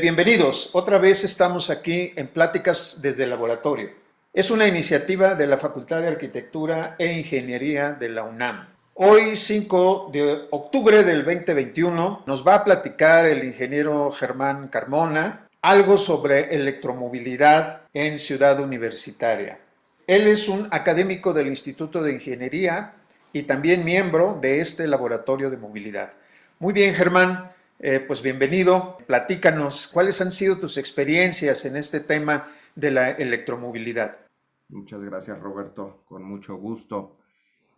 Bienvenidos, otra vez estamos aquí en Pláticas desde el Laboratorio. Es una iniciativa de la Facultad de Arquitectura e Ingeniería de la UNAM. Hoy, 5 de octubre del 2021, nos va a platicar el ingeniero Germán Carmona algo sobre electromovilidad en Ciudad Universitaria. Él es un académico del Instituto de Ingeniería y también miembro de este laboratorio de movilidad. Muy bien, Germán, pues bienvenido. Platícanos, ¿cuáles han sido tus experiencias en este tema de la electromovilidad? Muchas gracias, Roberto, con mucho gusto.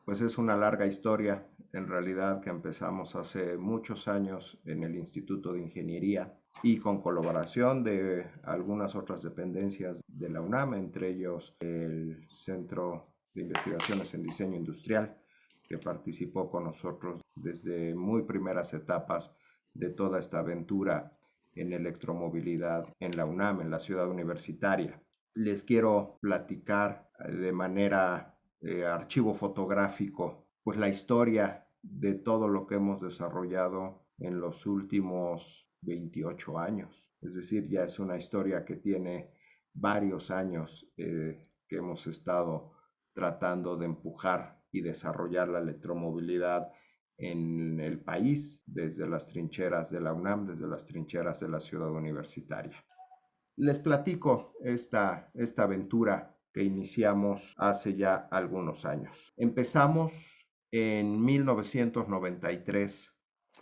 Pues es una larga historia, en realidad, que empezamos hace muchos años en el Instituto de Ingeniería y con colaboración de algunas otras dependencias de la UNAM, entre ellos el Centro de Investigaciones en Diseño Industrial, que participó con nosotros desde muy primeras etapas de toda esta aventura en electromovilidad en la UNAM, en la ciudad universitaria. Les quiero platicar de manera archivo fotográfico, pues la historia de todo lo que hemos desarrollado en los últimos 28 años. Es decir, ya es una historia que tiene varios años que hemos estado tratando de empujar y desarrollar la electromovilidad en el país desde las trincheras de la UNAM, desde las trincheras de la ciudad universitaria. Les platico esta aventura que iniciamos hace ya algunos años. Empezamos en 1993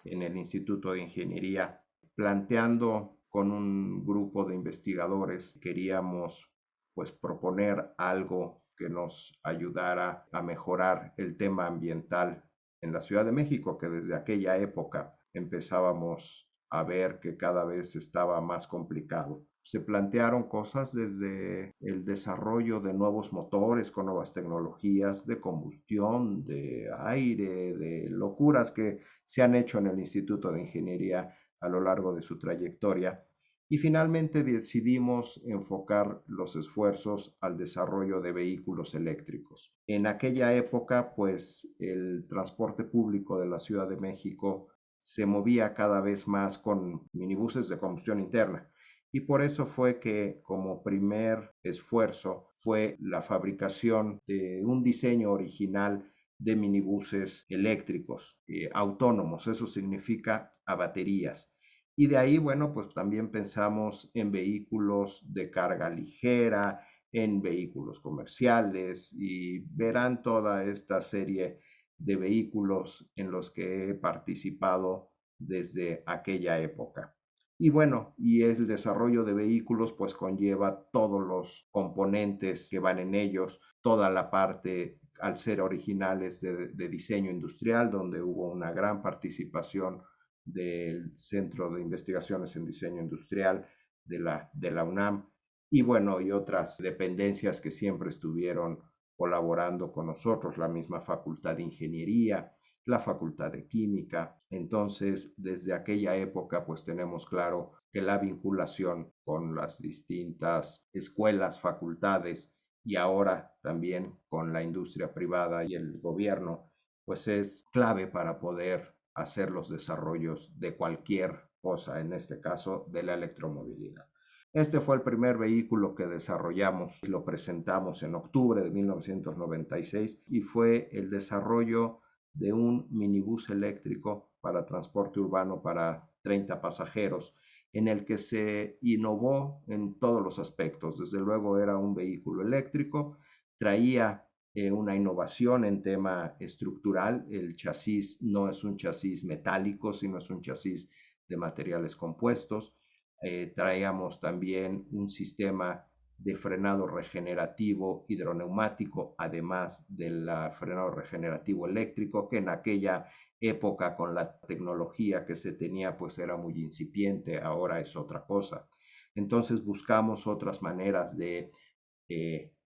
en el Instituto de Ingeniería, planteando con un grupo de investigadores, queríamos pues proponer algo que nos ayudara a mejorar el tema ambiental en la Ciudad de México, que desde aquella época empezábamos a ver que cada vez estaba más complicado. Se plantearon cosas desde el desarrollo de nuevos motores con nuevas tecnologías de combustión, de aire, de locuras que se han hecho en el Instituto de Ingeniería a lo largo de su trayectoria. Y finalmente decidimos enfocar los esfuerzos al desarrollo de vehículos eléctricos. En aquella época, pues el transporte público de la Ciudad de México se movía cada vez más con minibuses de combustión interna. Y por eso fue que como primer esfuerzo fue la fabricación de un diseño original de minibuses eléctricos, autónomos, eso significa a baterías. Y de ahí, bueno, pues también pensamos en vehículos de carga ligera, en vehículos comerciales y verán toda esta serie de vehículos en los que he participado desde aquella época. Y bueno, y el desarrollo de vehículos pues conlleva todos los componentes que van en ellos, toda la parte al ser originales de diseño industrial, donde hubo una gran participación del Centro de Investigaciones en Diseño Industrial de la UNAM, y bueno, y otras dependencias que siempre estuvieron colaborando con nosotros, la misma Facultad de Ingeniería, la Facultad de Química. Entonces, desde aquella época, pues tenemos claro que la vinculación con las distintas escuelas, facultades y ahora también con la industria privada y el gobierno, pues es clave para poder hacer los desarrollos de cualquier cosa, en este caso de la electromovilidad. Este fue el primer vehículo que desarrollamos y lo presentamos en octubre de 1996 y fue el desarrollo de un minibús eléctrico para transporte urbano para 30 pasajeros, en el que se innovó en todos los aspectos. Desde luego era un vehículo eléctrico, traía una innovación en tema estructural. El chasis no es un chasis metálico, sino es un chasis de materiales compuestos. Traíamos también un sistema de frenado regenerativo hidroneumático, además del frenado regenerativo eléctrico, que en aquella época con la tecnología que se tenía pues era muy incipiente, ahora es otra cosa. Entonces buscamos otras maneras de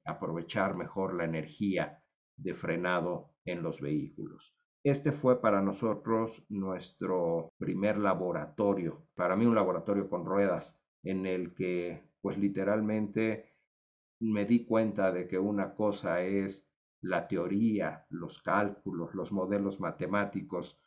aprovechar mejor la energía de frenado en los vehículos. Este fue para nosotros nuestro primer laboratorio, para mí un laboratorio con ruedas, en el que pues literalmente me di cuenta de que una cosa es la teoría, los cálculos, los modelos matemáticos,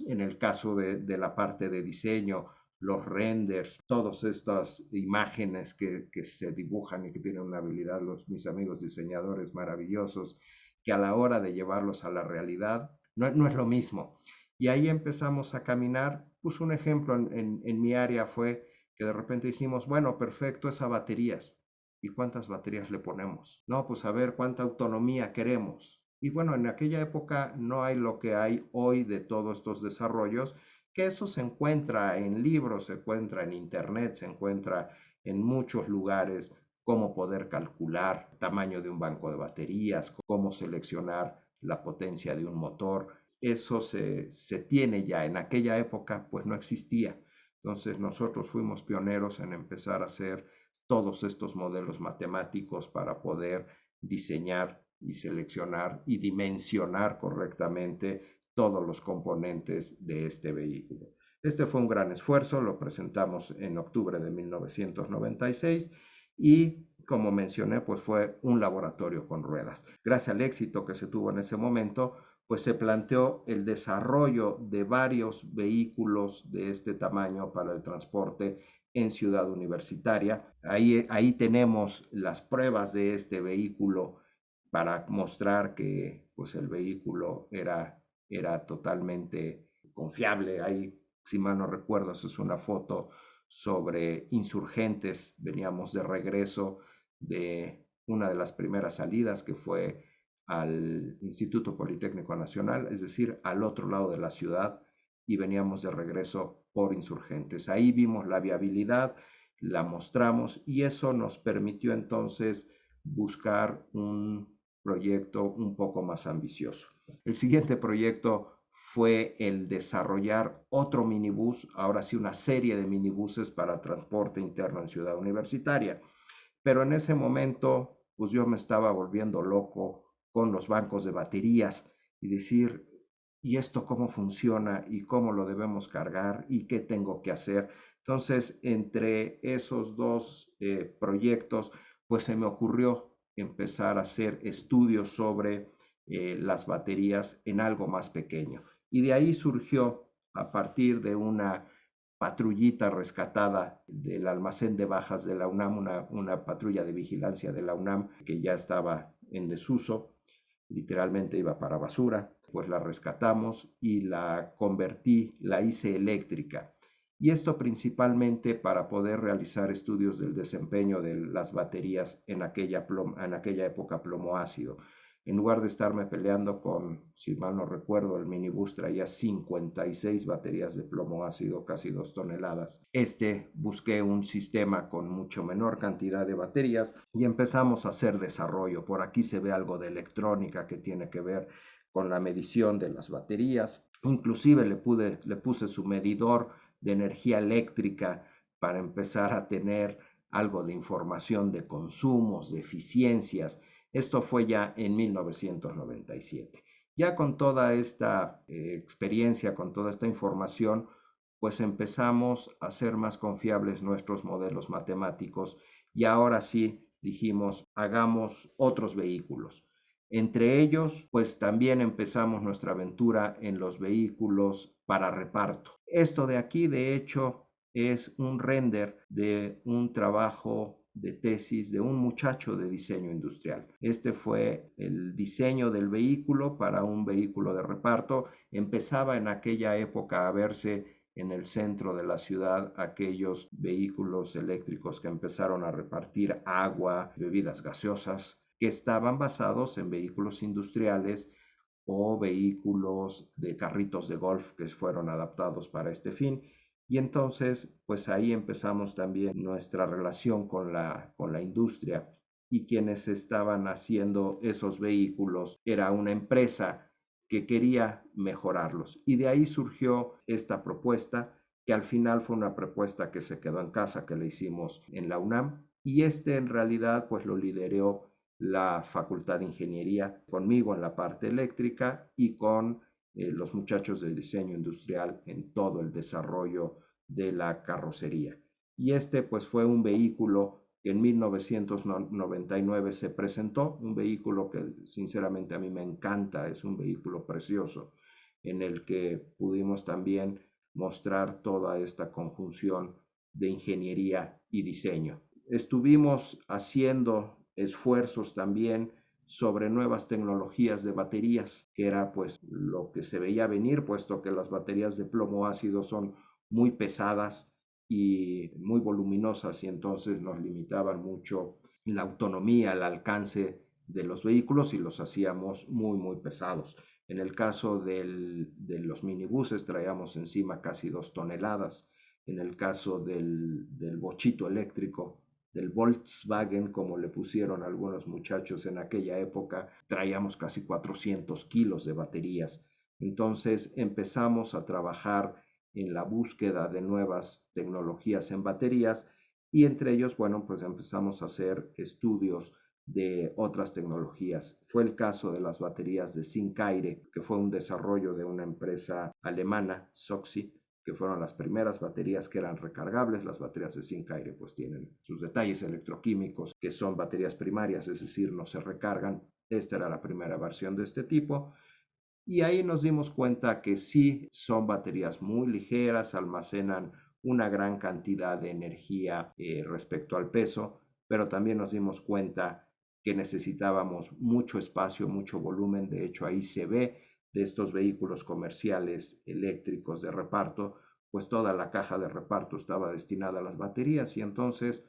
en el caso de la parte de diseño, los renders, todas estas imágenes que se dibujan y que tienen una habilidad mis amigos diseñadores maravillosos, que a la hora de llevarlos a la realidad no es lo mismo. Y ahí empezamos a caminar. Pues un ejemplo en mi área fue que de repente dijimos, bueno, perfecto, es a baterías. ¿Y cuántas baterías le ponemos? No, pues a ver cuánta autonomía queremos. Y bueno, en aquella época no hay lo que hay hoy de todos estos desarrollos, que eso se encuentra en libros, se encuentra en internet, se encuentra en muchos lugares, cómo poder calcular el tamaño de un banco de baterías, cómo seleccionar la potencia de un motor. Eso se tiene ya. En aquella época pues no existía. Entonces nosotros fuimos pioneros en empezar a hacer todos estos modelos matemáticos para poder diseñar y seleccionar y dimensionar correctamente todos los componentes de este vehículo. Este fue un gran esfuerzo, lo presentamos en octubre de 1996 y como mencioné, pues fue un laboratorio con ruedas. Gracias al éxito que se tuvo en ese momento, pues se planteó el desarrollo de varios vehículos de este tamaño para el transporte en Ciudad Universitaria. Ahí tenemos las pruebas de este vehículo para mostrar que pues, el vehículo era totalmente confiable. Ahí, si mal no recuerdo, es una foto sobre Insurgentes. Veníamos de regreso de una de las primeras salidas que fue al Instituto Politécnico Nacional, es decir, al otro lado de la ciudad, y veníamos de regreso por Insurgentes. Ahí vimos la viabilidad, la mostramos y eso nos permitió entonces buscar un proyecto un poco más ambicioso. El siguiente proyecto fue el desarrollar otro minibús, ahora sí una serie de minibuses para transporte interno en Ciudad Universitaria. Pero en ese momento, pues yo me estaba volviendo loco con los bancos de baterías y decir, ¿y esto cómo funciona? ¿Y cómo lo debemos cargar? ¿Y qué tengo que hacer? Entonces, entre esos dos proyectos, pues se me ocurrió empezar a hacer estudios sobre las baterías en algo más pequeño. Y de ahí surgió, a partir de una patrullita rescatada del almacén de bajas de la UNAM, una patrulla de vigilancia de la UNAM que ya estaba en desuso, literalmente iba para basura, pues la rescatamos y la convertí, la hice eléctrica. Y esto principalmente para poder realizar estudios del desempeño de las baterías en aquella época plomo ácido. En lugar de estarme peleando con, si mal no recuerdo, el minibús traía 56 baterías de plomo ácido, casi 2 toneladas. Busqué un sistema con mucho menor cantidad de baterías y empezamos a hacer desarrollo. Por aquí se ve algo de electrónica que tiene que ver con la medición de las baterías. Inclusive le puse su medidor de energía eléctrica para empezar a tener algo de información de consumos, de eficiencias. Esto fue ya en 1997. Ya con toda esta experiencia, con toda esta información, pues empezamos a hacer más confiables nuestros modelos matemáticos y ahora sí dijimos, hagamos otros vehículos. Entre ellos, pues también empezamos nuestra aventura en los vehículos para reparto. Esto de aquí, de hecho, es un render de un trabajo de tesis de un muchacho de diseño industrial. Este fue el diseño del vehículo para un vehículo de reparto. Empezaba en aquella época a verse en el centro de la ciudad aquellos vehículos eléctricos que empezaron a repartir agua, bebidas gaseosas, que estaban basados en vehículos industriales o vehículos de carritos de golf que fueron adaptados para este fin. Y entonces, pues ahí empezamos también nuestra relación con la industria y quienes estaban haciendo esos vehículos era una empresa que quería mejorarlos. Y de ahí surgió esta propuesta, que al final fue una propuesta que se quedó en casa, que le hicimos en la UNAM. Y en realidad pues lo lideró la Facultad de Ingeniería, conmigo en la parte eléctrica y con los muchachos de diseño industrial en todo el desarrollo de la carrocería. Y pues fue un vehículo que en 1999 se presentó, un vehículo que sinceramente a mí me encanta, es un vehículo precioso, en el que pudimos también mostrar toda esta conjunción de ingeniería y diseño. Estuvimos haciendo esfuerzos también sobre nuevas tecnologías de baterías, que era pues lo que se veía venir, puesto que las baterías de plomo ácido son muy pesadas y muy voluminosas y entonces nos limitaban mucho la autonomía, el alcance de los vehículos y los hacíamos muy pesados. En el caso de los minibuses traíamos encima casi 2 toneladas. En el caso del bochito eléctrico, del Volkswagen, como le pusieron algunos muchachos en aquella época, traíamos casi 400 kilos de baterías. Entonces empezamos a trabajar en la búsqueda de nuevas tecnologías en baterías y entre ellos, bueno, pues empezamos a hacer estudios de otras tecnologías. Fue el caso de las baterías de zinc aire, que fue un desarrollo de una empresa alemana, Soxy, que fueron las primeras baterías que eran recargables. Las baterías de zinc aire pues tienen sus detalles electroquímicos, que son baterías primarias, es decir, no se recargan. Esta era la primera versión de este tipo. Y ahí nos dimos cuenta que sí son baterías muy ligeras, almacenan una gran cantidad de energía respecto al peso, pero también nos dimos cuenta que necesitábamos mucho espacio, mucho volumen. De hecho, ahí se ve de estos vehículos comerciales eléctricos de reparto, pues toda la caja de reparto estaba destinada a las baterías y entonces,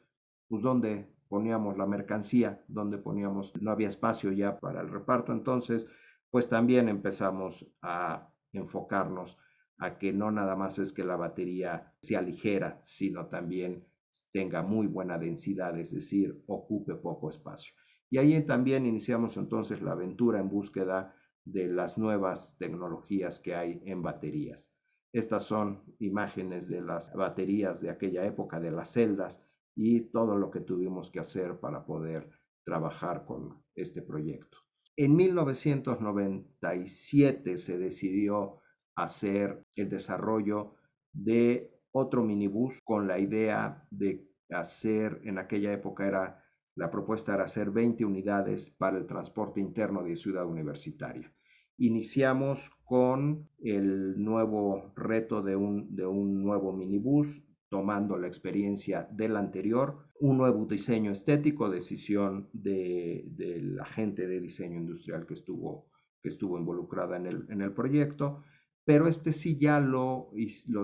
pues ¿dónde poníamos la mercancía? ¿Dónde poníamos? No había espacio ya para el reparto, entonces pues también empezamos a enfocarnos a que no nada más es que la batería sea ligera, sino también tenga muy buena densidad, es decir, ocupe poco espacio. Y ahí también iniciamos entonces la aventura en búsqueda de las nuevas tecnologías que hay en baterías. Estas son imágenes de las baterías de aquella época, de las celdas, y todo lo que tuvimos que hacer para poder trabajar con este proyecto. En 1997 se decidió hacer el desarrollo de otro minibús con la idea de hacer, en aquella época la propuesta era hacer 20 unidades para el transporte interno de Ciudad Universitaria. Iniciamos con el nuevo reto de un nuevo minibús, tomando la experiencia del anterior, un nuevo diseño estético, decisión de la gente de diseño industrial que estuvo involucrada en el proyecto, pero este sí ya lo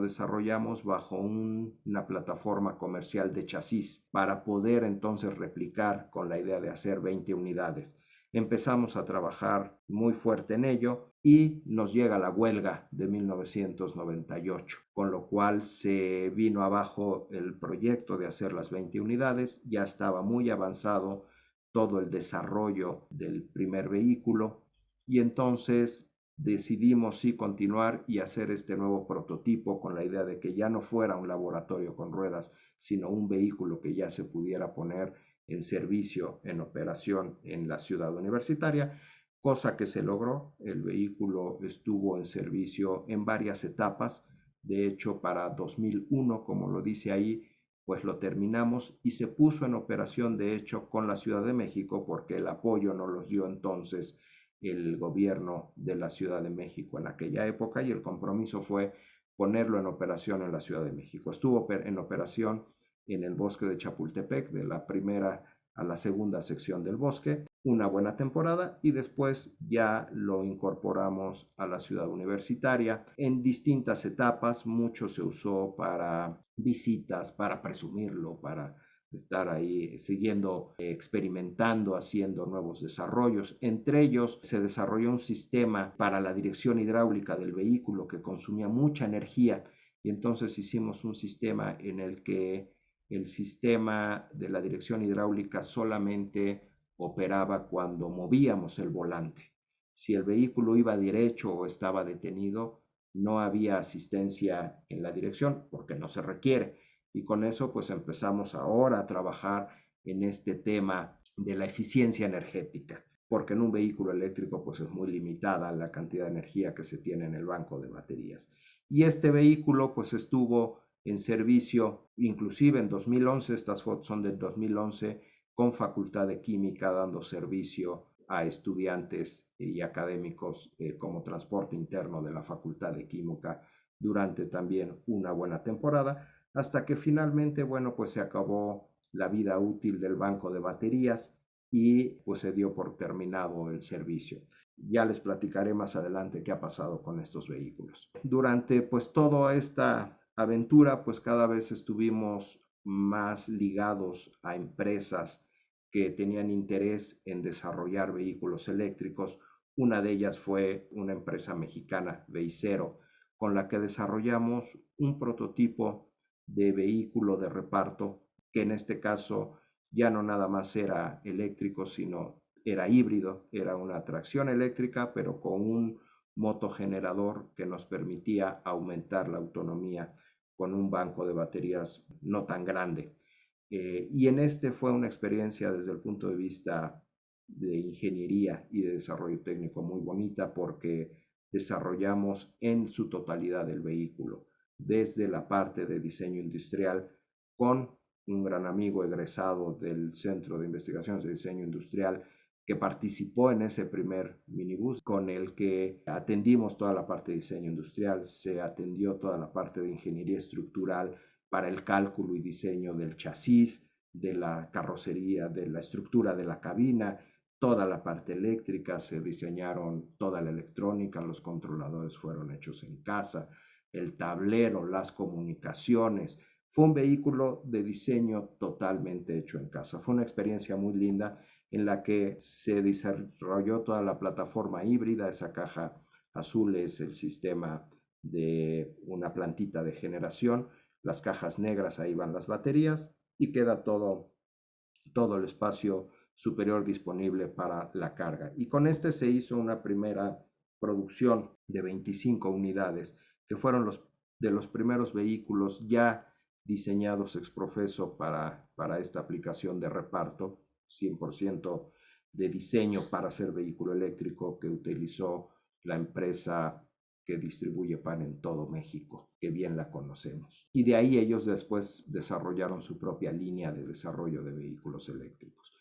desarrollamos bajo una plataforma comercial de chasis para poder entonces replicar con la idea de hacer 20 unidades. Empezamos a trabajar muy fuerte en ello y nos llega la huelga de 1998, con lo cual se vino abajo el proyecto de hacer las 20 unidades, ya estaba muy avanzado todo el desarrollo del primer vehículo y entonces decidimos sí continuar y hacer este nuevo prototipo con la idea de que ya no fuera un laboratorio con ruedas, sino un vehículo que ya se pudiera poner en servicio, en operación en la ciudad universitaria, cosa que se logró. El vehículo estuvo en servicio en varias etapas. De hecho, para 2001, como lo dice ahí, pues lo terminamos y se puso en operación, de hecho, con la Ciudad de México, porque el apoyo nos los dio entonces el gobierno de la Ciudad de México en aquella época y el compromiso fue ponerlo en operación en la Ciudad de México. Estuvo en operación en el bosque de Chapultepec, de la primera a la segunda sección del bosque, una buena temporada y después ya lo incorporamos a la ciudad universitaria en distintas etapas. Mucho se usó para visitas, para presumirlo, para estar ahí siguiendo, experimentando, haciendo nuevos desarrollos. Entre ellos se desarrolló un sistema para la dirección hidráulica del vehículo que consumía mucha energía y entonces hicimos un sistema en el que el sistema de la dirección hidráulica solamente operaba cuando movíamos el volante. Si el vehículo iba derecho o estaba detenido, no había asistencia en la dirección porque no se requiere. Y con eso pues empezamos ahora a trabajar en este tema de la eficiencia energética, porque en un vehículo eléctrico pues es muy limitada la cantidad de energía que se tiene en el banco de baterías. Y este vehículo pues estuvo en servicio, inclusive en 2011, estas fotos son del 2011, con Facultad de Química dando servicio a estudiantes y académicos como transporte interno de la Facultad de Química durante también una buena temporada, hasta que finalmente, bueno, pues se acabó la vida útil del banco de baterías y pues se dio por terminado el servicio. Ya les platicaré más adelante qué ha pasado con estos vehículos. Durante pues toda esta aventura, pues cada vez estuvimos más ligados a empresas que tenían interés en desarrollar vehículos eléctricos. Una de ellas fue una empresa mexicana, Veicero, con la que desarrollamos un prototipo de vehículo de reparto que en este caso ya no nada más era eléctrico, sino era híbrido, era una tracción eléctrica, pero con un motogenerador que nos permitía aumentar la autonomía con un banco de baterías no tan grande. Y en este fue una experiencia desde el punto de vista de ingeniería y de desarrollo técnico muy bonita porque desarrollamos en su totalidad el vehículo, desde la parte de diseño industrial con un gran amigo egresado del Centro de Investigaciones de Diseño Industrial que participó en ese primer minibús con el que atendimos toda la parte de diseño industrial, se atendió toda la parte de ingeniería estructural para el cálculo y diseño del chasis, de la carrocería, de la estructura de la cabina, toda la parte eléctrica, se diseñaron toda la electrónica, los controladores fueron hechos en casa, el tablero, las comunicaciones. Fue un vehículo de diseño totalmente hecho en casa. Fue una experiencia muy linda en la que se desarrolló toda la plataforma híbrida. Esa caja azul es el sistema de una plantita de generación. Las cajas negras, ahí van las baterías y queda todo el espacio superior disponible para la carga. Y con este se hizo una primera producción de 25 unidades, que fueron de los primeros vehículos ya diseñados exprofeso para esta aplicación de reparto, 100% de diseño para hacer vehículo eléctrico que utilizó la empresa que distribuye pan en todo México, que bien la conocemos. Y de ahí ellos después desarrollaron su propia línea de desarrollo de vehículos eléctricos.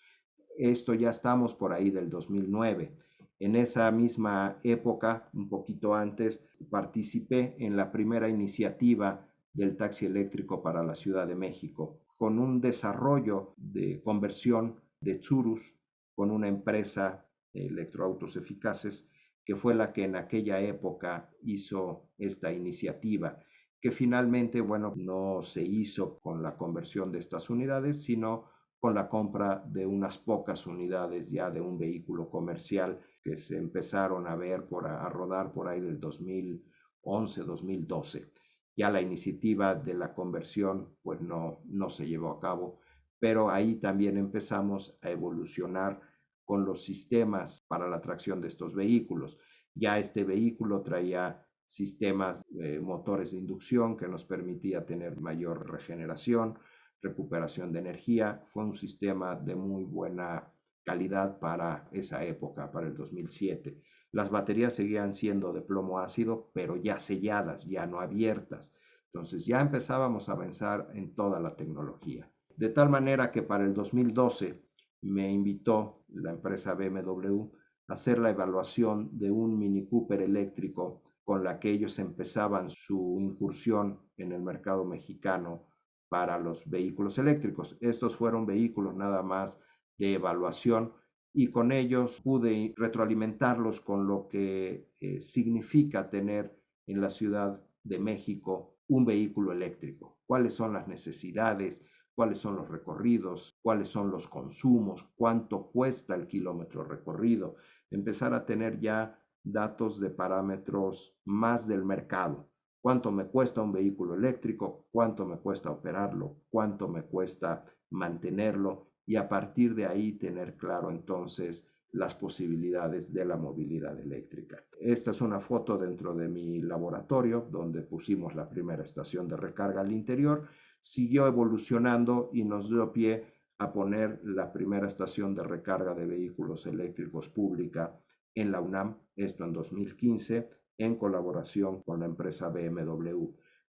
Esto ya estamos por ahí del 2009. En esa misma época, un poquito antes, participé en la primera iniciativa del taxi eléctrico para la Ciudad de México, con un desarrollo de conversión de Tsurus con una empresa de electroautos eficaces que fue la que en aquella época hizo esta iniciativa, que finalmente, bueno, no se hizo con la conversión de estas unidades, sino con la compra de unas pocas unidades ya de un vehículo comercial que se empezaron a ver, a rodar por ahí del 2011, 2012. Ya la iniciativa de la conversión pues no se llevó a cabo, pero ahí también empezamos a evolucionar con los sistemas para la tracción de estos vehículos. Ya este vehículo traía sistemas motores de inducción que nos permitía tener mayor regeneración, recuperación de energía. Fue un sistema de muy buena calidad para esa época, para el 2007. Las baterías seguían siendo de plomo ácido, pero ya selladas, ya no abiertas. Entonces ya empezábamos a avanzar en toda la tecnología. De tal manera que para el 2012 me invitó la empresa BMW a hacer la evaluación de un Mini Cooper eléctrico con la que ellos empezaban su incursión en el mercado mexicano para los vehículos eléctricos. Estos fueron vehículos nada más de evaluación y con ellos pude retroalimentarlos con lo que significa tener en la Ciudad de México un vehículo eléctrico. ¿Cuáles son las necesidades? ¿Cuáles son los recorridos? ¿Cuáles son los consumos? ¿Cuánto cuesta el kilómetro recorrido? Empezar a tener ya datos de parámetros más del mercado. ¿Cuánto me cuesta un vehículo eléctrico? ¿Cuánto me cuesta operarlo? ¿Cuánto me cuesta mantenerlo? Y a partir de ahí tener claro entonces las posibilidades de la movilidad eléctrica. Esta es una foto dentro de mi laboratorio donde pusimos la primera estación de recarga al interior. Siguió evolucionando y nos dio pie a poner la primera estación de recarga de vehículos eléctricos pública en la UNAM, esto en 2015, en colaboración con la empresa BMW.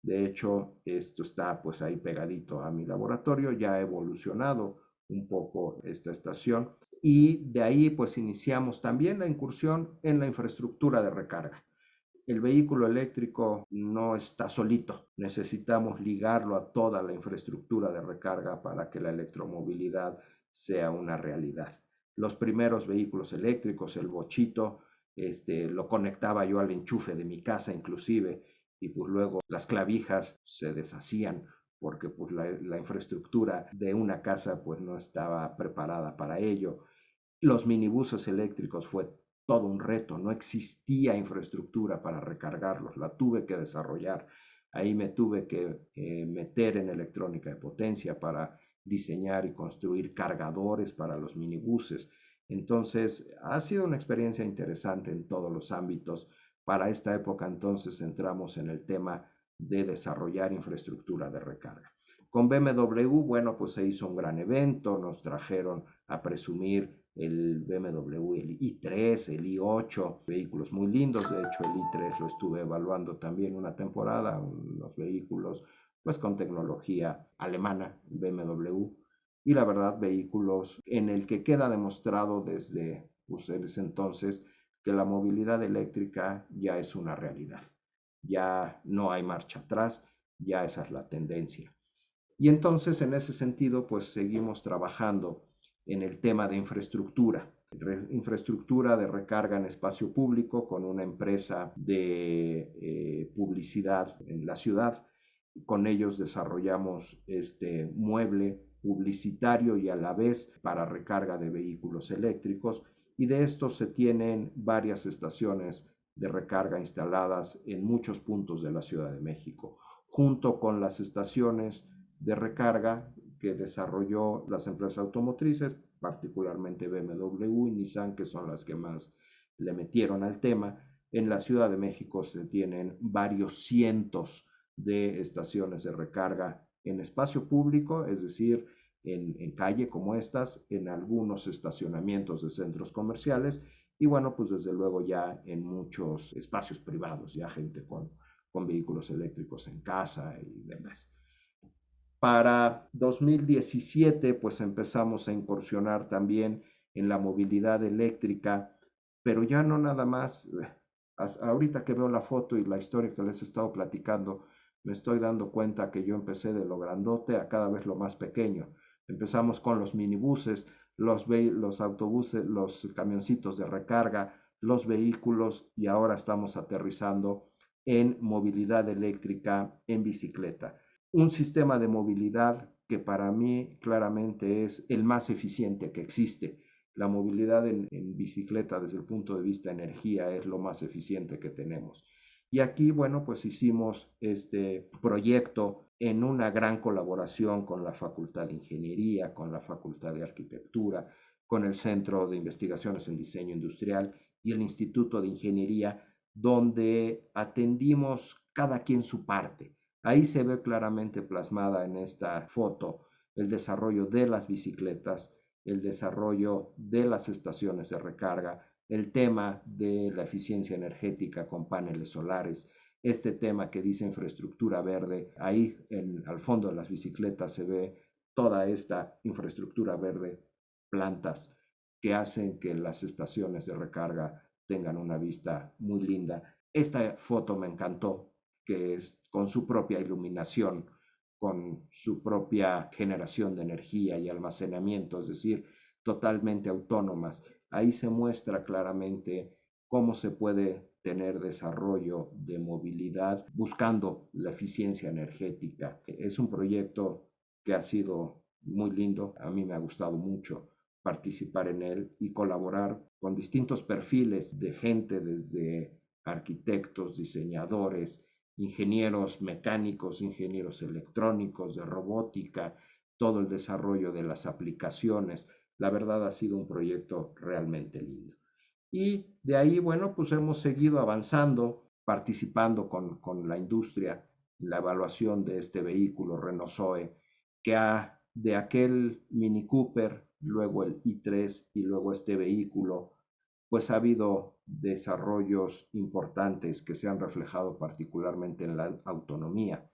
De hecho, esto está pues ahí pegadito a mi laboratorio, ya ha evolucionado un poco esta estación y de ahí pues iniciamos también la incursión en la infraestructura de recarga. el vehículo eléctrico no está solito. Necesitamos ligarlo a toda la infraestructura de recarga para que la electromovilidad sea una realidad. Los primeros vehículos eléctricos, el bochito, lo conectaba yo al enchufe de mi casa inclusive, y pues luego las clavijas se deshacían porque pues la infraestructura de una casa pues no estaba preparada para ello. Los minibuses eléctricos fue todo un reto, no existía infraestructura para recargarlos, la tuve que desarrollar. Ahí me tuve que meter en electrónica de potencia para diseñar y construir cargadores para los minibuses. Entonces, ha sido una experiencia interesante en todos los ámbitos. Para esta época, entonces, entramos en el tema de desarrollar infraestructura de recarga. Con BMW, bueno, pues se hizo un gran evento, nos trajeron a presumir el BMW, el i3, el i8, vehículos muy lindos. De hecho, el i3 lo estuve evaluando también una temporada, unos vehículos pues con tecnología alemana, BMW, y la verdad, vehículos en el que queda demostrado desde pues, ese entonces que la movilidad eléctrica ya es una realidad. Ya no hay marcha atrás, ya esa es la tendencia. Y entonces, en ese sentido, pues seguimos trabajando en el tema de infraestructura de recarga en espacio público con una empresa de publicidad en la ciudad. Con ellos desarrollamos este mueble publicitario y a la vez para recarga de vehículos eléctricos, y de estos se tienen varias estaciones de recarga instaladas en muchos puntos de la Ciudad de México, junto con las estaciones de recarga que desarrolló las empresas automotrices, particularmente BMW y Nissan, que son las que más le metieron al tema. En la Ciudad de México se tienen varios cientos de estaciones de recarga en espacio público, es decir, en calle como estas, en algunos estacionamientos de centros comerciales y bueno, pues desde luego ya en muchos espacios privados, ya gente con vehículos eléctricos en casa y demás. Para 2017, pues empezamos a incursionar también en la movilidad eléctrica, pero ya no nada más. Ahorita que veo la foto y la historia que les he estado platicando, me estoy dando cuenta que yo empecé de lo grandote a cada vez lo más pequeño. Empezamos con los minibuses, los autobuses, los camioncitos de recarga, los vehículos y ahora estamos aterrizando en movilidad eléctrica en bicicleta. Un sistema de movilidad que para mí claramente es el más eficiente que existe. La movilidad en bicicleta desde el punto de vista de energía es lo más eficiente que tenemos. Y aquí, bueno, pues hicimos este proyecto en una gran colaboración con la Facultad de Ingeniería, con la Facultad de Arquitectura, con el Centro de Investigaciones en Diseño Industrial y el Instituto de Ingeniería, donde atendimos cada quien su parte. Ahí se ve claramente plasmada en esta foto el desarrollo de las bicicletas, el desarrollo de las estaciones de recarga, el tema de la eficiencia energética con paneles solares, este tema que dice infraestructura verde. Ahí al fondo de las bicicletas se ve toda esta infraestructura verde, plantas que hacen que las estaciones de recarga tengan una vista muy linda. Esta foto me encantó, que es con su propia iluminación, con su propia generación de energía y almacenamiento, es decir, totalmente autónomas. Ahí se muestra claramente cómo se puede tener desarrollo de movilidad buscando la eficiencia energética. Es un proyecto que ha sido muy lindo, a mí me ha gustado mucho participar en él y colaborar con distintos perfiles de gente, desde arquitectos, diseñadores, ingenieros mecánicos, ingenieros electrónicos, de robótica, todo el desarrollo de las aplicaciones. La verdad ha sido un proyecto realmente lindo. Y de ahí, bueno, pues hemos seguido avanzando, participando con la industria en la evaluación de este vehículo Renault Zoe, que de aquel Mini Cooper, luego el i3 y luego este vehículo, pues ha habido desarrollos importantes que se han reflejado particularmente en la autonomía.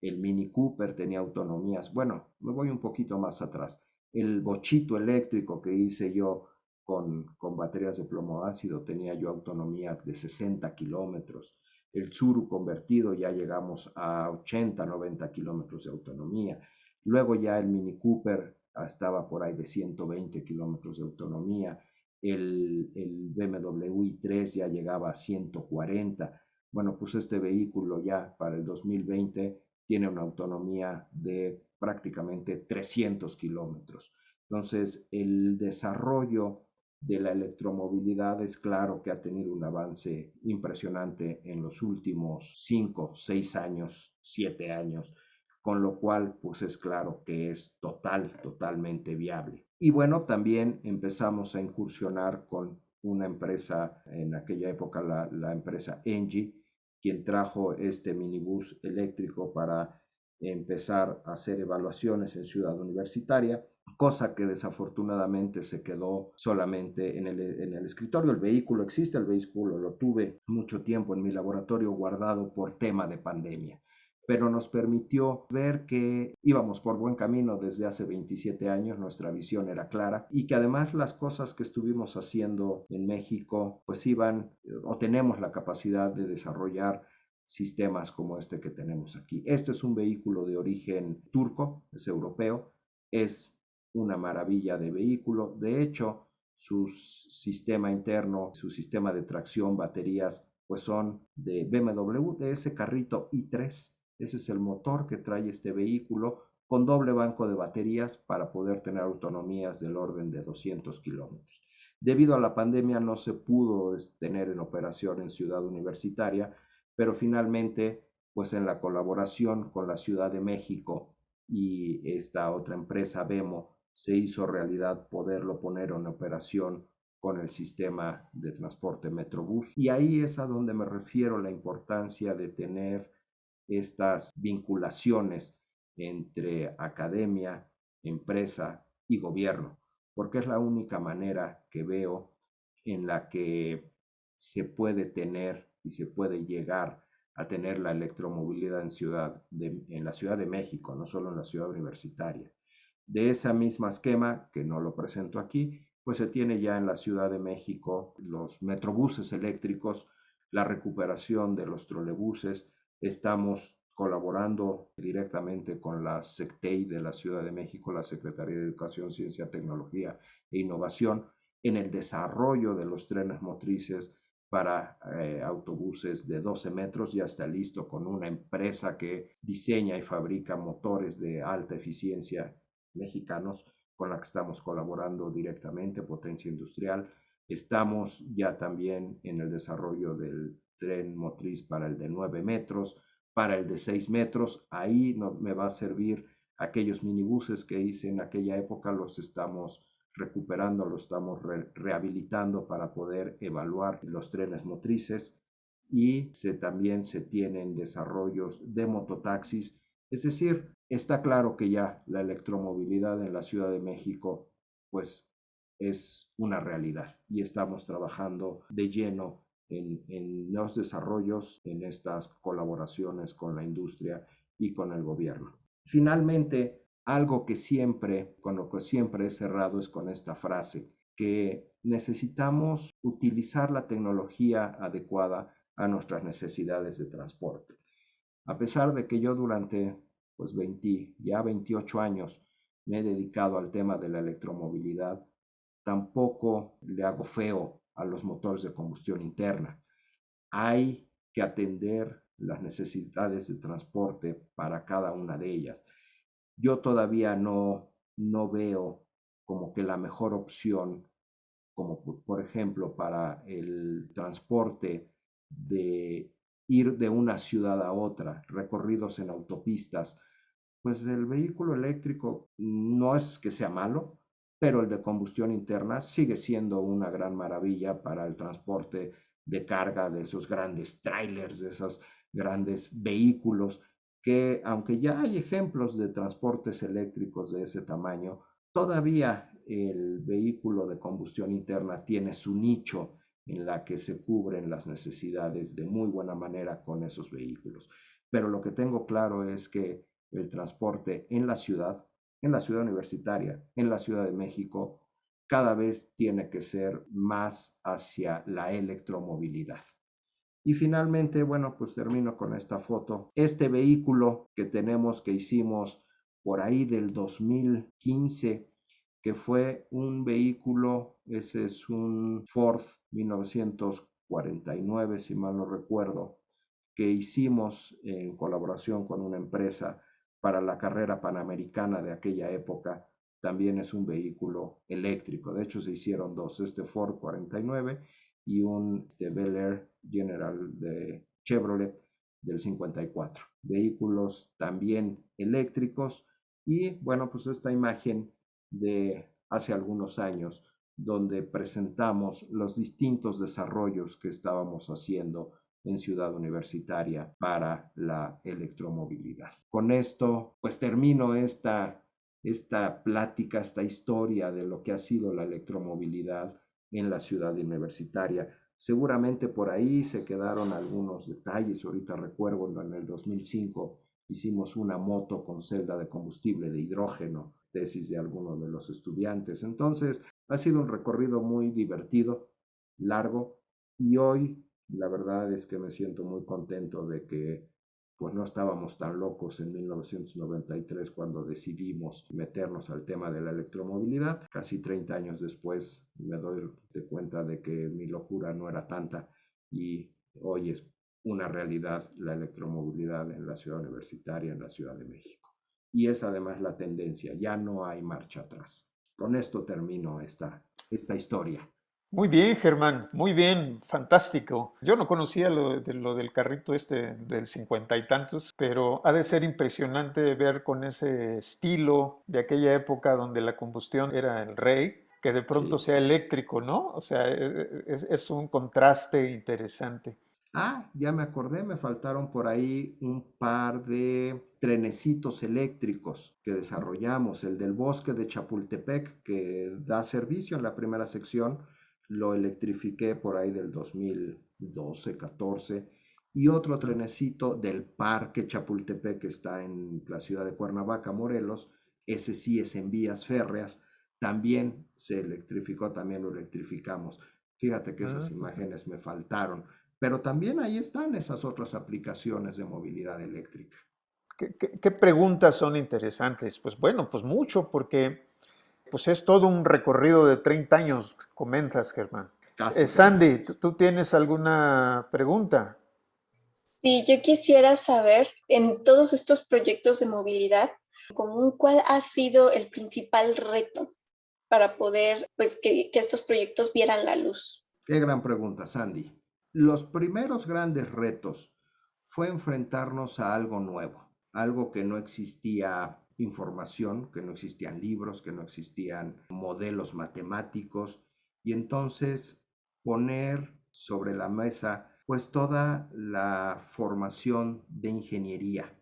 El Mini Cooper tenía autonomías, bueno, me voy un poquito más atrás. El bochito eléctrico que hice yo con baterías de plomo ácido tenía yo autonomías de 60 kilómetros. el Tsuru convertido ya llegamos a 80, 90 kilómetros de autonomía. Luego ya el Mini Cooper estaba por ahí de 120 kilómetros de autonomía. El BMW i3 ya llegaba a 140. Bueno, pues este vehículo ya para el 2020 tiene una autonomía de prácticamente 300 kilómetros. Entonces, el desarrollo de la electromovilidad es claro que ha tenido un avance impresionante en los últimos 5, 6 años, 7 años, con lo cual pues es claro que es totalmente viable. Y bueno, también empezamos a incursionar con una empresa, en aquella época la empresa Engie, quien trajo este minibús eléctrico para empezar a hacer evaluaciones en Ciudad Universitaria, cosa que desafortunadamente se quedó solamente en el escritorio. El vehículo existe, el vehículo lo tuve mucho tiempo en mi laboratorio guardado por tema de pandemia, pero nos permitió ver que íbamos por buen camino desde hace 27 años, nuestra visión era clara y que además las cosas que estuvimos haciendo en México pues iban o tenemos la capacidad de desarrollar sistemas como este que tenemos aquí. Este es un vehículo de origen turco, es europeo, es una maravilla de vehículo. De hecho, su sistema interno, su sistema de tracción, baterías, pues son de BMW, de ese carrito i3. Ese es el motor que trae este vehículo con doble banco de baterías para poder tener autonomías del orden de 200 kilómetros. Debido a la pandemia no se pudo tener en operación en Ciudad Universitaria, pero finalmente, pues en la colaboración con la Ciudad de México y esta otra empresa, Vemo, se hizo realidad poderlo poner en operación con el sistema de transporte Metrobús. Y ahí es a donde me refiero la importancia de tener estas vinculaciones entre academia, empresa y gobierno, porque es la única manera que veo en la que se puede tener y se puede llegar a tener la electromovilidad en la Ciudad de México, no solo en la ciudad universitaria. De esa misma esquema, que no lo presento aquí, pues se tiene ya en la Ciudad de México los metrobuses eléctricos, la recuperación de los trolebuses. Estamos colaborando directamente con la SECTEI de la Ciudad de México, la Secretaría de Educación, Ciencia, Tecnología e Innovación, en el desarrollo de los trenes motrices para autobuses de 12 metros. Ya está listo con una empresa que diseña y fabrica motores de alta eficiencia mexicanos con la que estamos colaborando directamente, Potencia Industrial. Estamos ya también en el desarrollo del tren motriz para el de 9 metros, para el de 6 metros. Ahí no, me va a servir aquellos minibuses que hice en aquella época, los estamos recuperando, los estamos rehabilitando para poder evaluar los trenes motrices y también se tienen desarrollos de mototaxis. Es decir, está claro que ya la electromovilidad en la Ciudad de México pues es una realidad y estamos trabajando de lleno en los desarrollos, en estas colaboraciones con la industria y con el gobierno. Finalmente, algo que siempre, con lo que siempre he cerrado es con esta frase, que necesitamos utilizar la tecnología adecuada a nuestras necesidades de transporte. A pesar de que yo durante pues 28 años me he dedicado al tema de la electromovilidad, tampoco le hago feo a los motores de combustión interna. Hay que atender las necesidades de transporte para cada una de ellas. Yo todavía no veo como que la mejor opción, como por ejemplo para el transporte de ir de una ciudad a otra, recorridos en autopistas, pues el vehículo eléctrico no es que sea malo, pero el de combustión interna sigue siendo una gran maravilla para el transporte de carga de esos grandes trailers, de esos grandes vehículos, que aunque ya hay ejemplos de transportes eléctricos de ese tamaño, todavía el vehículo de combustión interna tiene su nicho en la que se cubren las necesidades de muy buena manera con esos vehículos. Pero lo que tengo claro es que el transporte en la ciudad universitaria, en la Ciudad de México, cada vez tiene que ser más hacia la electromovilidad. Y finalmente, bueno, pues termino con esta foto. Este vehículo que tenemos, que hicimos por ahí del 2015, que fue un vehículo, ese es un Ford 1949, si mal no recuerdo, que hicimos en colaboración con una empresa para la carrera panamericana de aquella época. También es un vehículo eléctrico. De hecho, se hicieron dos, este Ford 49 y un Bel Air General de Chevrolet del 54. Vehículos también eléctricos. Y bueno, pues esta imagen de hace algunos años, donde presentamos los distintos desarrollos que estábamos haciendo en Ciudad Universitaria para la electromovilidad. Con esto, pues termino esta plática, esta historia de lo que ha sido la electromovilidad en la ciudad universitaria. Seguramente por ahí se quedaron algunos detalles. Ahorita recuerdo en el 2005 hicimos una moto con celda de combustible de hidrógeno, tesis de algunos de los estudiantes. Entonces, ha sido un recorrido muy divertido, largo, y hoy la verdad es que me siento muy contento de que pues no estábamos tan locos en 1993 cuando decidimos meternos al tema de la electromovilidad. Casi 30 años después me doy cuenta de que mi locura no era tanta y hoy es una realidad la electromovilidad en la ciudad universitaria, en la Ciudad de México. Y es además la tendencia, ya no hay marcha atrás. Con esto termino esta historia. Muy bien, Germán, muy bien, fantástico. Yo no conocía lo del carrito este del 50 y tantos, pero ha de ser impresionante ver con ese estilo de aquella época donde la combustión era el rey, que de pronto Sí. sea eléctrico, ¿no? O sea, es un contraste interesante. Ah, ya me acordé, me faltaron por ahí un par de trenecitos eléctricos que desarrollamos. El del bosque de Chapultepec, que da servicio en la primera sección, lo electrifiqué por ahí del 2012, 14. Y otro Ah, trenecito del parque Chapultepec, que está en la ciudad de Cuernavaca, Morelos. Ese sí es en vías férreas. También se electrificó, también lo electrificamos. Fíjate que esas ah, imágenes me faltaron, pero también ahí están esas otras aplicaciones de movilidad eléctrica. ¿Qué preguntas son interesantes? Pues bueno, pues mucho, porque pues es todo un recorrido de 30 años, comentas, Germán. Casi 30 Sandy, años. ¿tú tienes alguna pregunta? Sí, yo quisiera saber, en todos estos proyectos de movilidad, común, ¿cuál ha sido el principal reto para poder, pues, que estos proyectos vieran la luz? Qué gran pregunta, Sandy. Los primeros grandes retos fue enfrentarnos a algo nuevo, algo que no existía información, que no existían libros, que no existían modelos matemáticos, y entonces poner sobre la mesa pues toda la formación de ingeniería,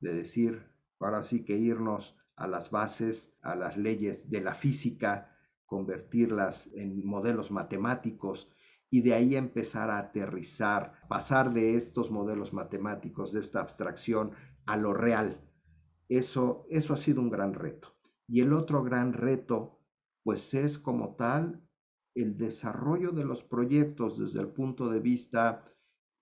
de decir, ahora sí que irnos a las bases, a las leyes de la física, convertirlas en modelos matemáticos y de ahí empezar a aterrizar, pasar de estos modelos matemáticos, de esta abstracción, a lo real. Eso ha sido un gran reto. Y el otro gran reto, pues es como tal el desarrollo de los proyectos desde el punto de vista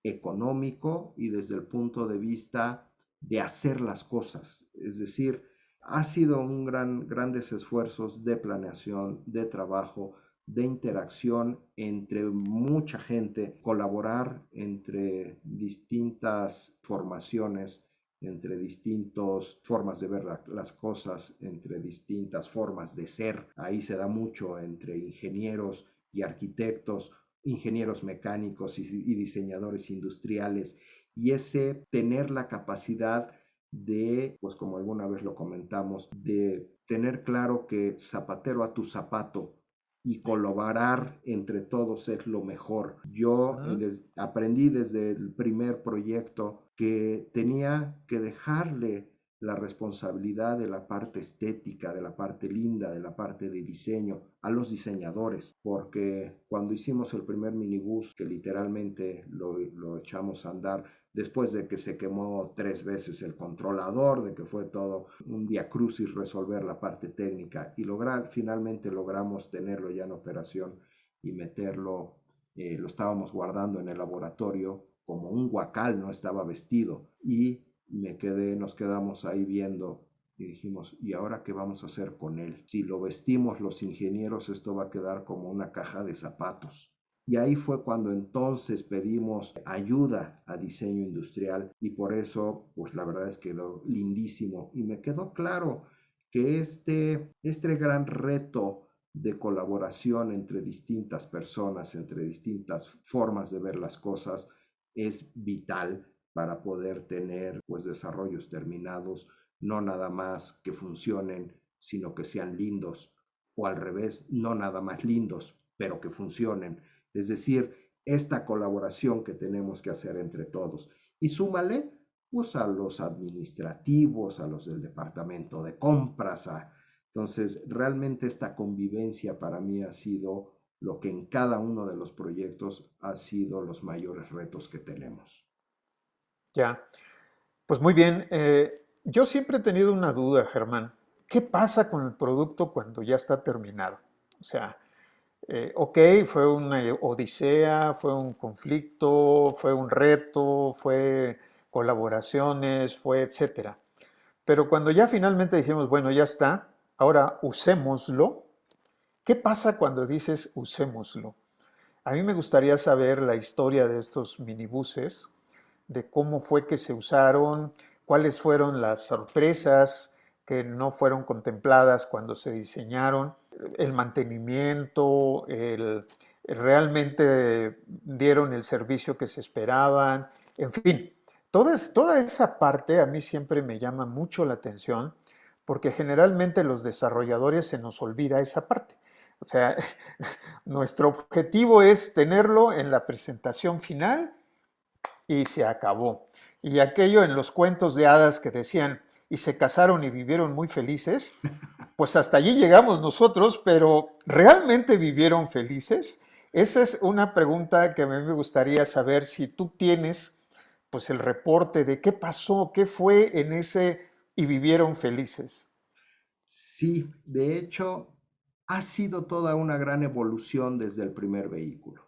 económico y desde el punto de vista de hacer las cosas. Es decir, ha sido grandes esfuerzos de planeación, de trabajo, de interacción entre mucha gente, colaborar entre distintas formaciones, entre distintas formas de ver las cosas, entre distintas formas de ser. Ahí se da mucho entre ingenieros y arquitectos, ingenieros mecánicos y diseñadores industriales. Y ese tener la capacidad de, pues como alguna vez lo comentamos, de tener claro que zapatero a tu zapato y colaborar entre todos es lo mejor. Yo Ah, aprendí desde el primer proyecto que tenía que dejarle la responsabilidad de la parte estética, de la parte linda, de la parte de diseño a los diseñadores, porque cuando hicimos el primer minibús, que literalmente lo echamos a andar, después de que se quemó 3 veces el controlador, de que fue todo un viacrucis resolver la parte técnica y finalmente logramos tenerlo ya en operación y meterlo, lo estábamos guardando en el laboratorio como un guacal, no estaba vestido. Y nos quedamos ahí viendo y dijimos, ¿y ahora qué vamos a hacer con él? Si lo vestimos los ingenieros, esto va a quedar como una caja de zapatos. Y ahí fue cuando entonces pedimos ayuda a diseño industrial y por eso, pues la verdad es que quedó lindísimo y me quedó claro que este gran reto de colaboración entre distintas personas, entre distintas formas de ver las cosas, es vital para poder tener pues desarrollos terminados, no nada más que funcionen, sino que sean lindos, o al revés, no nada más lindos, pero que funcionen. Es decir, esta colaboración que tenemos que hacer entre todos. Y súmale pues a los administrativos, a los del departamento de compras. Entonces, realmente esta convivencia para mí ha sido lo que en cada uno de los proyectos ha sido los mayores retos que tenemos. Ya, pues muy bien. Yo siempre he tenido una duda, Germán. ¿Qué pasa con el producto cuando ya está terminado? O sea, ok, fue una odisea, fue un conflicto, fue un reto, fue colaboraciones, fue etcétera. Pero cuando ya finalmente dijimos, bueno, ya está, ahora usémoslo. ¿Qué pasa cuando dices usémoslo? A mí me gustaría saber la historia de estos minibuses, de cómo fue que se usaron, cuáles fueron las sorpresas que no fueron contempladas cuando se diseñaron, el mantenimiento, realmente dieron el servicio que se esperaban, en fin, toda esa parte a mí siempre me llama mucho la atención porque generalmente los desarrolladores se nos olvida esa parte. O sea, nuestro objetivo es tenerlo en la presentación final y se acabó. Y aquello en los cuentos de hadas que decían, y se casaron y vivieron muy felices, pues hasta allí llegamos nosotros, pero ¿realmente vivieron felices? Esa es una pregunta que a mí me gustaría saber si tú tienes pues el reporte de qué pasó, qué fue en ese y vivieron felices. Sí, de hecho, ha sido toda una gran evolución desde el primer vehículo.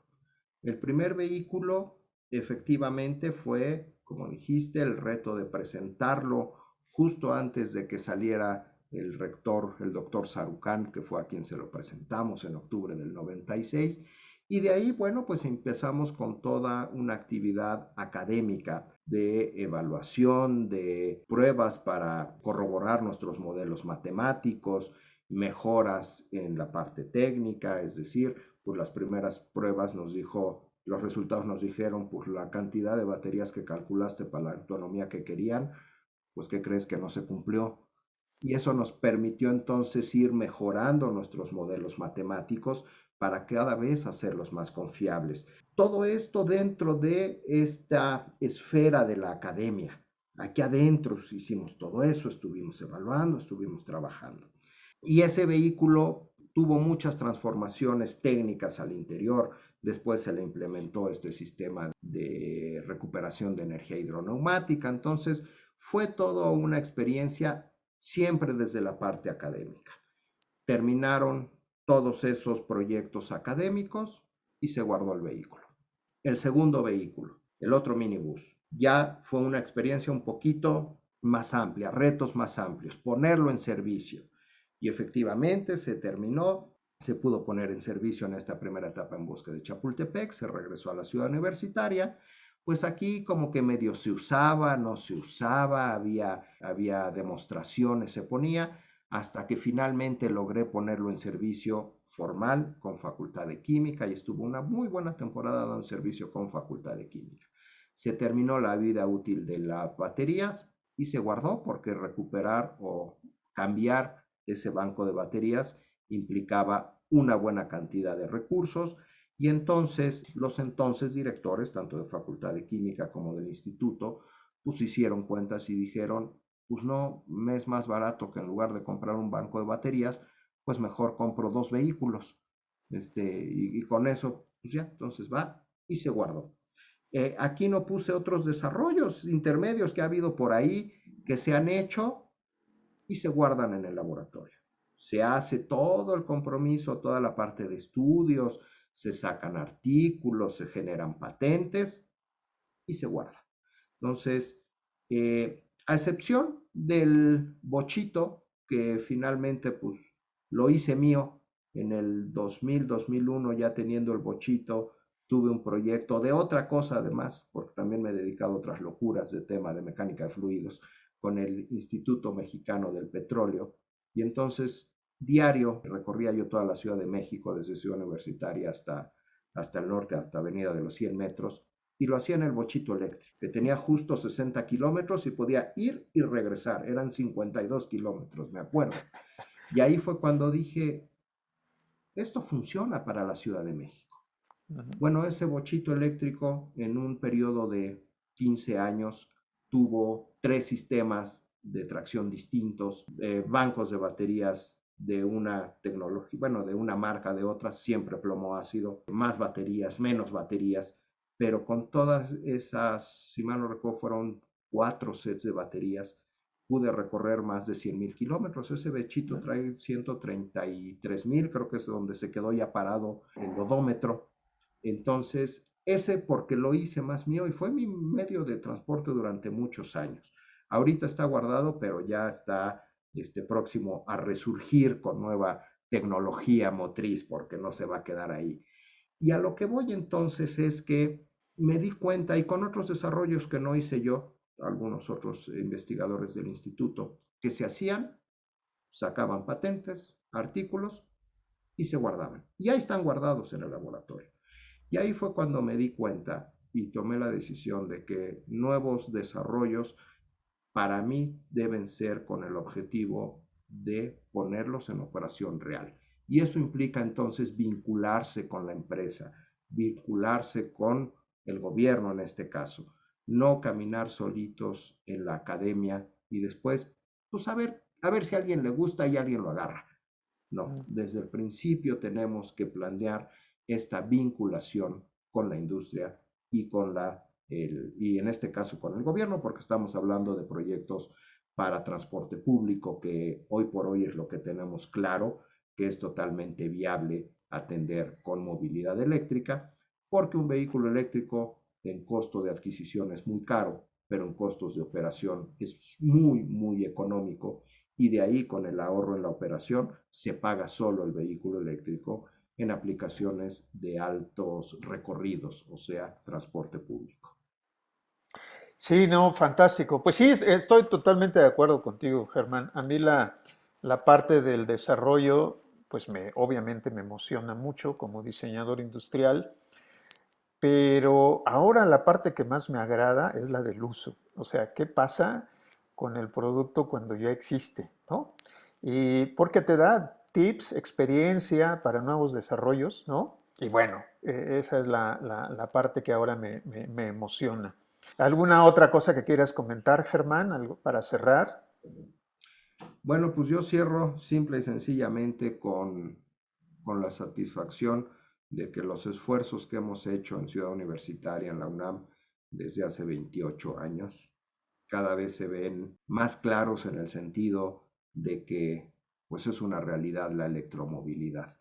El primer vehículo efectivamente fue, como dijiste, el reto de presentarlo justo antes de que saliera el rector, el doctor Sarucán, que fue a quien se lo presentamos en octubre del 96. Y de ahí, bueno, pues empezamos con toda una actividad académica de evaluación, de pruebas para corroborar nuestros modelos matemáticos, mejoras en la parte técnica, es decir, pues las primeras pruebas los resultados nos dijeron, pues la cantidad de baterías que calculaste para la autonomía que querían, pues ¿qué crees que no se cumplió? Y eso nos permitió entonces ir mejorando nuestros modelos matemáticos para cada vez hacerlos más confiables. Todo esto dentro de esta esfera de la academia. Aquí adentro hicimos todo eso, estuvimos evaluando, estuvimos trabajando. Y ese vehículo tuvo muchas transformaciones técnicas al interior. Después se le implementó este sistema de recuperación de energía hidroneumática. Entonces fue toda una experiencia siempre desde la parte académica. Terminaron todos esos proyectos académicos y se guardó el vehículo. El segundo vehículo, el otro minibús, ya fue una experiencia un poquito más amplia, retos más amplios, ponerlo en servicio. Y efectivamente se terminó, se pudo poner en servicio en esta primera etapa en Bosque de Chapultepec, se regresó a la ciudad universitaria. Pues aquí como que medio se usaba, no se usaba, había demostraciones, se ponía, hasta que finalmente logré ponerlo en servicio formal con Facultad de Química y estuvo una muy buena temporada dando servicio con Facultad de Química. Se terminó la vida útil de las baterías y se guardó porque recuperar o cambiar ese banco de baterías implicaba una buena cantidad de recursos y entonces los entonces directores, tanto de Facultad de Química como del instituto, pues hicieron cuentas y dijeron, pues no, me es más barato que en lugar de comprar un banco de baterías, pues mejor compro dos vehículos. Y con eso, pues ya, entonces va y se guardó. Aquí no puse otros desarrollos intermedios que ha habido por ahí que se han hecho y se guardan en el laboratorio. Se hace todo el compromiso, toda la parte de estudios, se sacan artículos, se generan patentes y y se guarda. Entonces, a excepción del bochito, que finalmente pues lo hice mío en el 2000, 2001, ya teniendo el bochito, tuve un proyecto de otra cosa además, porque también me he dedicado a otras locuras de tema de mecánica de fluidos con el Instituto Mexicano del Petróleo. Y entonces, diario, recorría yo toda la Ciudad de México, desde Ciudad Universitaria hasta el norte, hasta Avenida de los 100 metros, y lo hacía en el bochito eléctrico, que tenía justo 60 kilómetros y podía ir y regresar. Eran 52 kilómetros, me acuerdo. Y ahí fue cuando dije, esto funciona para la Ciudad de México. Bueno, ese bochito eléctrico en un periodo de 15 años tuvo 3 sistemas de tracción distintos, bancos de baterías de una tecnología, bueno, de una marca, de otra, siempre plomo ácido, más baterías, menos baterías, pero con todas esas, si mal no recuerdo, fueron 4 sets de baterías, pude recorrer más de 100,000 kilómetros. Ese bechito trae 133,000, creo que es donde se quedó ya parado el odómetro. Entonces, ese porque lo hice más mío y fue mi medio de transporte durante muchos años. Ahorita está guardado, pero ya está próximo a resurgir con nueva tecnología motriz porque no se va a quedar ahí. Y a lo que voy entonces es que me di cuenta, y con otros desarrollos que no hice yo, algunos otros investigadores del instituto, que se hacían, sacaban patentes, artículos y se guardaban. Y ahí están guardados en el laboratorio. Y ahí fue cuando me di cuenta y tomé la decisión de que nuevos desarrollos para mí deben ser con el objetivo de ponerlos en operación real. Y eso implica entonces vincularse con la empresa, vincularse con el gobierno en este caso, no caminar solitos en la academia y después, pues a ver si a alguien le gusta y alguien lo agarra. No, desde el principio tenemos que planear esta vinculación con la industria y y en este caso con el gobierno, porque estamos hablando de proyectos para transporte público, que hoy por hoy es lo que tenemos claro, que es totalmente viable atender con movilidad eléctrica, porque un vehículo eléctrico en costo de adquisición es muy caro, pero en costos de operación es muy, muy económico, y de ahí con el ahorro en la operación se paga solo el vehículo eléctrico en aplicaciones de altos recorridos, o sea, transporte público. Sí, no, fantástico. Pues sí, estoy totalmente de acuerdo contigo, Germán. A mí la parte del desarrollo, pues obviamente me emociona mucho como diseñador industrial, pero ahora la parte que más me agrada es la del uso. O sea, ¿qué pasa con el producto cuando ya existe, ¿no? Y porque te da tips, experiencia para nuevos desarrollos, ¿no? Y bueno, esa es la parte que ahora me emociona. ¿Alguna otra cosa que quieras comentar, Germán, algo para cerrar? Bueno, pues yo cierro simple y sencillamente con la satisfacción de que los esfuerzos que hemos hecho en Ciudad Universitaria, en la UNAM, desde hace 28 años, cada vez se ven más claros en el sentido de que pues es una realidad la electromovilidad.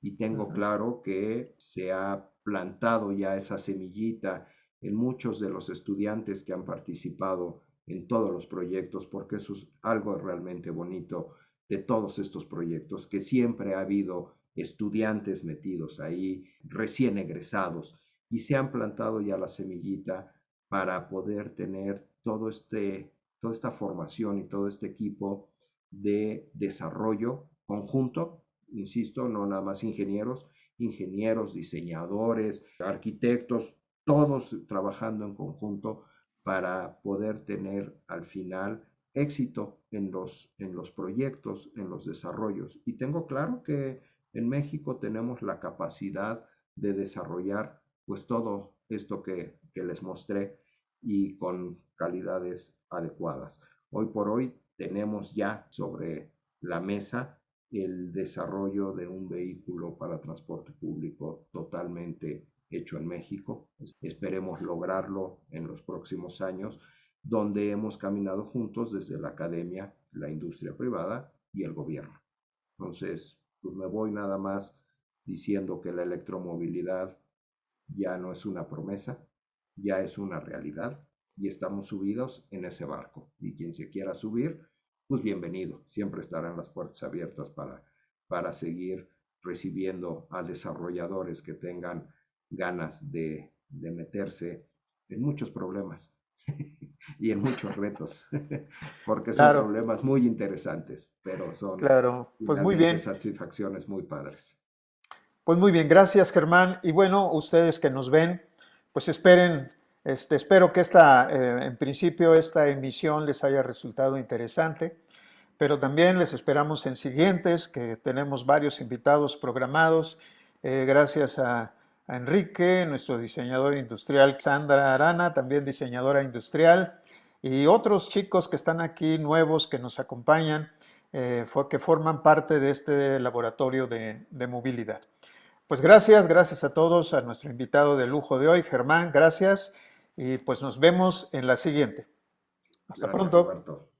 Y tengo Ujú. claro que se ha plantado ya esa semillita en muchos de los estudiantes que han participado en todos los proyectos, porque eso es algo realmente bonito de todos estos proyectos, que siempre ha habido estudiantes metidos ahí, recién egresados, y se han plantado ya la semillita para poder tener toda esta formación y todo este equipo de desarrollo conjunto, insisto, no nada más ingenieros, diseñadores, arquitectos, todos trabajando en conjunto para poder tener al final éxito en los proyectos, en los desarrollos. Y tengo claro que en México tenemos la capacidad de desarrollar pues todo esto que les mostré y con calidades adecuadas. Hoy por hoy tenemos ya sobre la mesa el desarrollo de un vehículo para transporte público totalmente hecho en México. Esperemos lograrlo en los próximos años, donde hemos caminado juntos desde la academia, la industria privada y el gobierno. Entonces, pues me voy nada más diciendo que la electromovilidad ya no es una promesa, ya es una realidad y estamos subidos en ese barco. Y quien se quiera subir, pues bienvenido. Siempre estarán las puertas abiertas para seguir recibiendo a desarrolladores que tengan ganas de meterse en muchos problemas y en muchos retos, porque son Claro, problemas muy interesantes, pero son claro. Pues muy finalmente bien. satisfacciones muy padres. Pues muy bien, gracias Germán. Y bueno, ustedes que nos ven, pues esperen, espero que en principio esta emisión les haya resultado interesante, pero también les esperamos en siguientes, que tenemos varios invitados programados. Gracias a Enrique, nuestro diseñador industrial, Sandra Arana, también diseñadora industrial, y otros chicos que están aquí nuevos que nos acompañan, que forman parte de este laboratorio de movilidad. Pues gracias a todos, a nuestro invitado de lujo de hoy, Germán, gracias, y pues nos vemos en la siguiente. Hasta Gracias, pronto. Roberto.